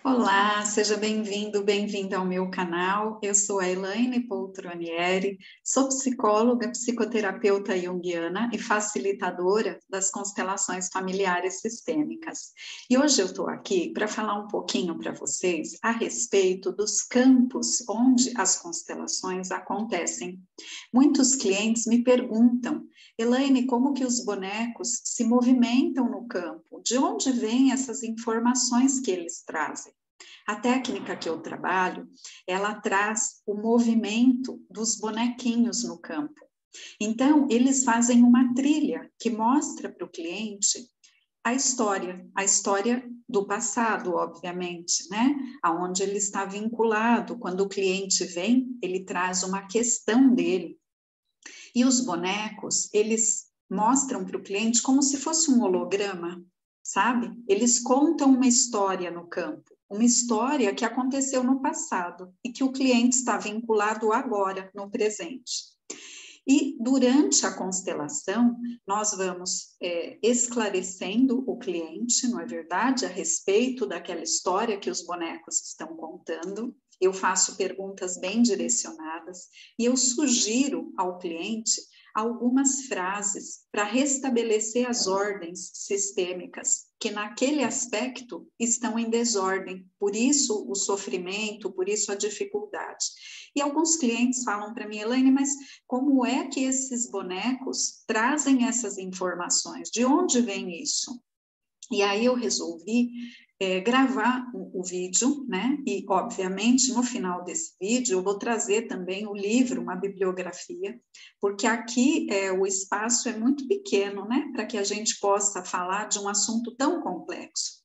Olá, seja bem-vindo, bem-vinda ao meu canal. Eu sou a Elaine Poltronieri, sou psicóloga, psicoterapeuta junguiana e facilitadora das constelações familiares sistêmicas. E hoje eu estou aqui para falar um pouquinho para vocês a respeito dos campos onde as constelações acontecem. Muitos clientes me perguntam, Elaine, como que os bonecos se movimentam no campo? De onde vêm essas informações que eles trazem? A técnica que eu trabalho, ela traz o movimento dos bonequinhos no campo. Então, eles fazem uma trilha que mostra para o cliente a história do passado, obviamente, né? Aonde ele está vinculado. Quando o cliente vem, ele traz uma questão dele. E os bonecos, eles mostram para o cliente como se fosse um holograma, sabe? Eles contam uma história no campo, uma história que aconteceu no passado e que o cliente está vinculado agora, no presente. E durante a constelação, nós vamos esclarecendo o cliente, não é verdade, a respeito daquela história que os bonecos estão contando. Eu faço perguntas bem direcionadas e eu sugiro ao cliente algumas frases para restabelecer as ordens sistêmicas, que naquele aspecto estão em desordem, por isso o sofrimento, por isso a dificuldade. E alguns clientes falam para mim, Elaine, mas como é que esses bonecos trazem essas informações? De onde vem isso? E aí eu resolvi gravar o vídeo, né? E, obviamente, no final desse vídeo, eu vou trazer também o livro, uma bibliografia, porque aqui o espaço é muito pequeno, né? Para que a gente possa falar de um assunto tão complexo.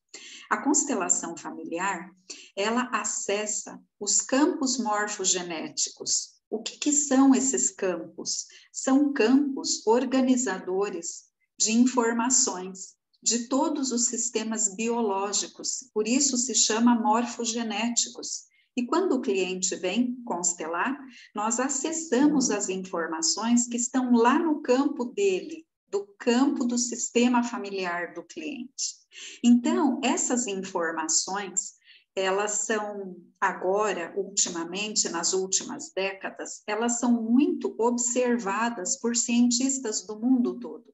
A constelação familiar, ela acessa os campos morfogenéticos. O que são esses campos? São campos organizadores de informações de todos os sistemas biológicos, por isso se chama morfogenéticos. E quando o cliente vem constelar, nós acessamos as informações que estão lá no campo dele, do campo do sistema familiar do cliente. Então, essas informações, elas são agora, ultimamente, nas últimas décadas, elas são muito observadas por cientistas do mundo todo.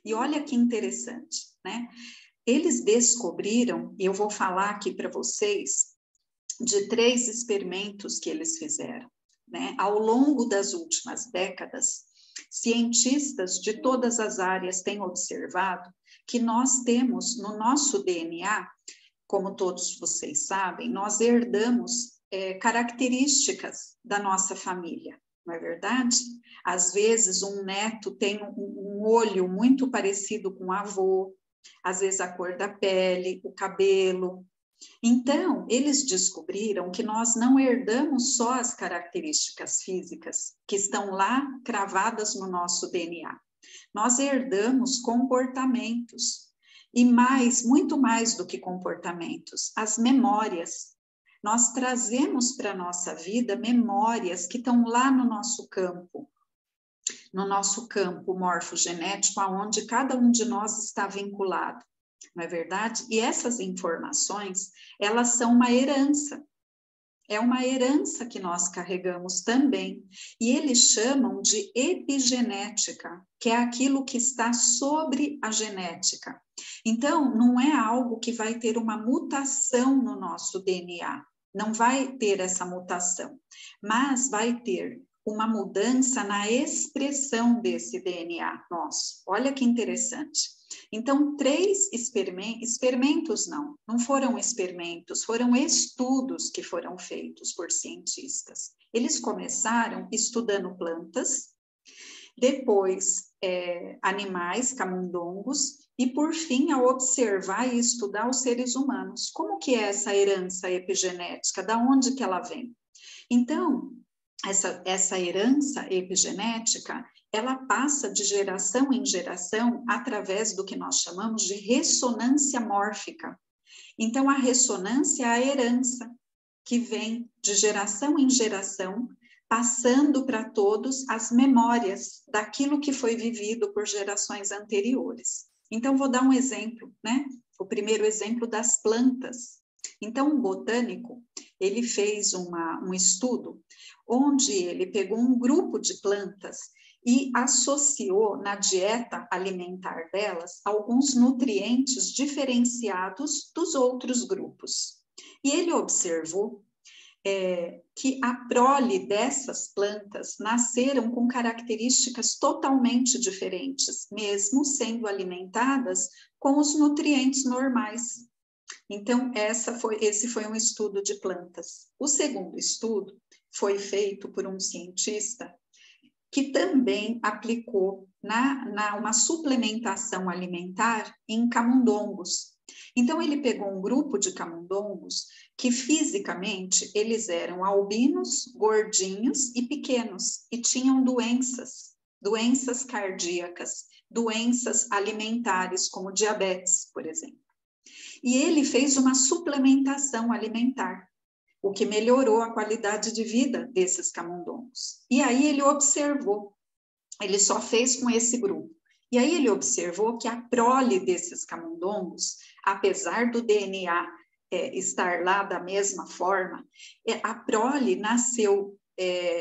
E olha que interessante, né? Eles descobriram, e eu vou falar aqui para vocês, de 3 experimentos que eles fizeram, né? Ao longo das últimas décadas, cientistas de todas as áreas têm observado que nós temos no nosso DNA, como todos vocês sabem, nós herdamos características da nossa família. Não é verdade? Às vezes um neto tem um olho muito parecido com o avô, às vezes a cor da pele, o cabelo. Então, eles descobriram que nós não herdamos só as características físicas que estão lá cravadas no nosso DNA. Nós herdamos comportamentos e muito mais do que comportamentos, as memórias. Nós trazemos para a nossa vida memórias que estão lá no nosso campo morfogenético, aonde cada um de nós está vinculado, não é verdade? E essas informações, elas são uma herança. É uma herança que nós carregamos também. E eles chamam de epigenética, que é aquilo que está sobre a genética. Então, não é algo que vai ter uma mutação no nosso DNA. Não vai ter essa mutação, mas vai ter uma mudança na expressão desse DNA nosso. Olha que interessante. Então, 3 experimentos não foram experimentos, foram estudos que foram feitos por cientistas. Eles começaram estudando plantas, depois animais, camundongos, e por fim, ao observar e estudar os seres humanos. Como que é essa herança epigenética? Da onde que ela vem? Então, essa herança epigenética, ela passa de geração em geração através do que nós chamamos de ressonância mórfica. Então, a ressonância é a herança que vem de geração em geração, passando para todos as memórias daquilo que foi vivido por gerações anteriores. Então, vou dar um exemplo, né? O primeiro exemplo das plantas. Então, um botânico, ele fez um estudo onde ele pegou um grupo de plantas e associou na dieta alimentar delas alguns nutrientes diferenciados dos outros grupos. E ele observou que a prole dessas plantas nasceram com características totalmente diferentes, mesmo sendo alimentadas com os nutrientes normais. Então, esse foi um estudo de plantas. O segundo estudo foi feito por um cientista que também aplicou uma suplementação alimentar em camundongos. Então, ele pegou um grupo de camundongos que fisicamente eles eram albinos, gordinhos e pequenos, e tinham doenças cardíacas, doenças alimentares, como diabetes, por exemplo. E ele fez uma suplementação alimentar, o que melhorou a qualidade de vida desses camundongos. E aí ele observou, ele só fez com esse grupo, e aí ele observou que a prole desses camundongos, apesar do DNA estar lá da mesma forma, a prole nasceu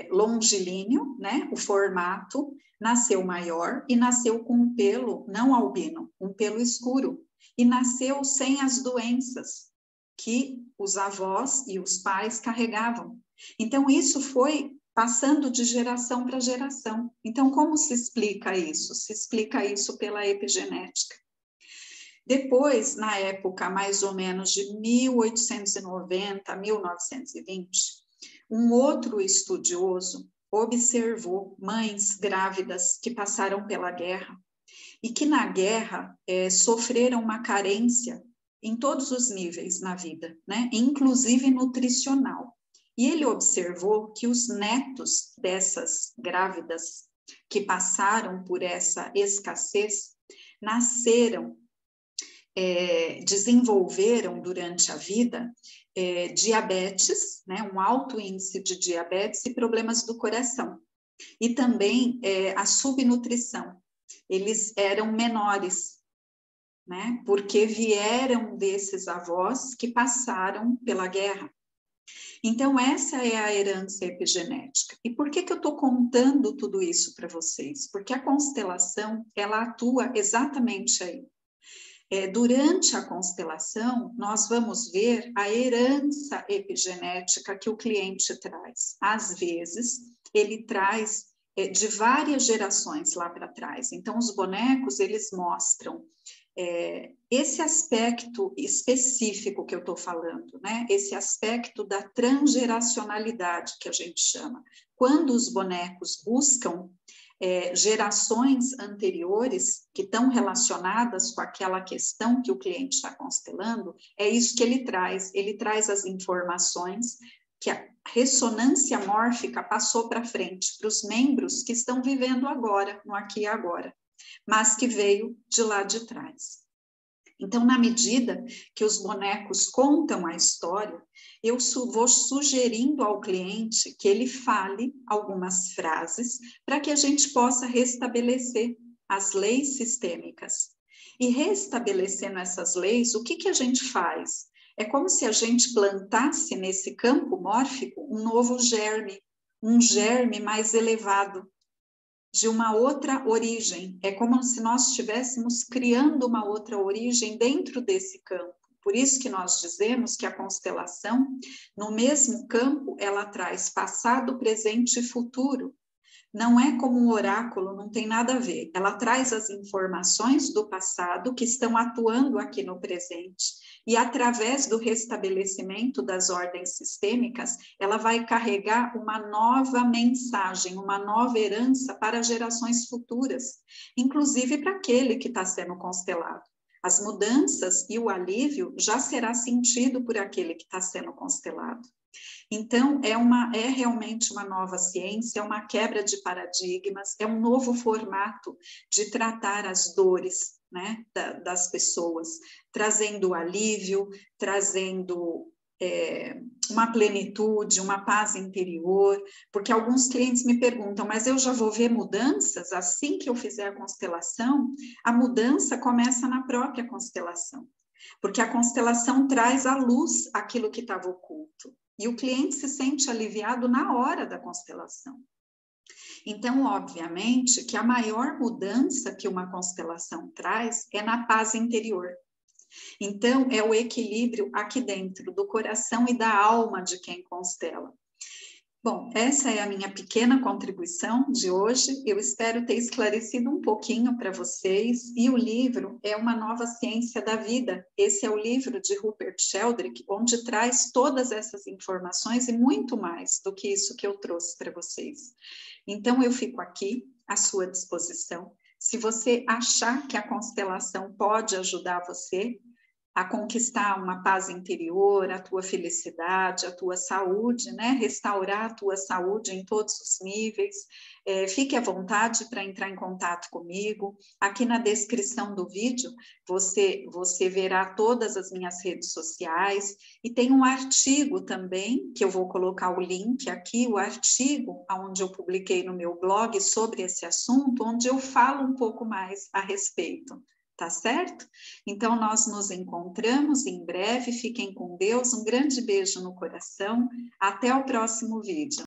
longilíneo, né, o formato nasceu maior e nasceu com um pelo não albino, um pelo escuro, e nasceu sem as doenças que os avós e os pais carregavam. Então, isso foi passando de geração para geração. Então, como se explica isso? Se explica isso pela epigenética. Depois, na época mais ou menos de 1890 a 1920, um outro estudioso observou mães grávidas que passaram pela guerra e que na guerra sofreram uma carência em todos os níveis na vida, né? Inclusive nutricional. E ele observou que os netos dessas grávidas que passaram por essa escassez nasceram, desenvolveram durante a vida diabetes, né? Um alto índice de diabetes e problemas do coração. E também a subnutrição. Eles eram menores, né? Porque vieram desses avós que passaram pela guerra. Então, essa é a herança epigenética. E por que eu estou contando tudo isso para vocês? Porque a constelação, ela atua exatamente aí. Durante a constelação, nós vamos ver a herança epigenética que o cliente traz. Às vezes, ele traz de várias gerações lá para trás. Então, os bonecos, eles mostram esse aspecto específico que eu estou falando, né? Esse aspecto da transgeracionalidade que a gente chama. Quando os bonecos buscam gerações anteriores que estão relacionadas com aquela questão que o cliente está constelando, é isso que ele traz as informações que a ressonância mórfica passou para frente, para os membros que estão vivendo agora, no aqui e agora, mas que veio de lá de trás. Então, na medida que os bonecos contam a história, eu vou sugerindo ao cliente que ele fale algumas frases para que a gente possa restabelecer as leis sistêmicas. E restabelecendo essas leis, o que a gente faz? É como se a gente plantasse nesse campo mórfico um novo germe, um germe mais elevado, de uma outra origem. É como se nós estivéssemos criando uma outra origem dentro desse campo. Por isso que nós dizemos que a constelação, no mesmo campo, ela traz passado, presente e futuro. Não é como um oráculo, não tem nada a ver. Ela traz as informações do passado que estão atuando aqui no presente. E através do restabelecimento das ordens sistêmicas, ela vai carregar uma nova mensagem, uma nova herança para gerações futuras, inclusive para aquele que está sendo constelado. As mudanças e o alívio já será sentido por aquele que está sendo constelado. Então, é realmente uma nova ciência, é uma quebra de paradigmas, é um novo formato de tratar as dores, né, das pessoas, trazendo alívio, trazendo uma plenitude, uma paz interior, porque alguns clientes me perguntam, mas eu já vou ver mudanças assim que eu fizer a constelação? A mudança começa na própria constelação. porque a constelação traz à luz aquilo que estava oculto. E o cliente se sente aliviado na hora da constelação. Então, obviamente, que a maior mudança que uma constelação traz é na paz interior. Então, é o equilíbrio aqui dentro do coração e da alma de quem constela. Bom, essa é a minha pequena contribuição de hoje. Eu espero ter esclarecido um pouquinho para vocês. E o livro é Uma Nova Ciência da Vida. Esse é o livro de Rupert Sheldrake, onde traz todas essas informações e muito mais do que isso que eu trouxe para vocês. Então, eu fico aqui à sua disposição. Se você achar que a constelação pode ajudar você a conquistar uma paz interior, a tua felicidade, a tua saúde, né? Restaurar a tua saúde em todos os níveis. Fique à vontade para entrar em contato comigo. Aqui na descrição do vídeo, você verá todas as minhas redes sociais e tem um artigo também, que eu vou colocar o link aqui, o artigo onde eu publiquei no meu blog sobre esse assunto, onde eu falo um pouco mais a respeito. Tá certo? Então, nós nos encontramos em breve. Fiquem com Deus. Um grande beijo no coração. Até o próximo vídeo.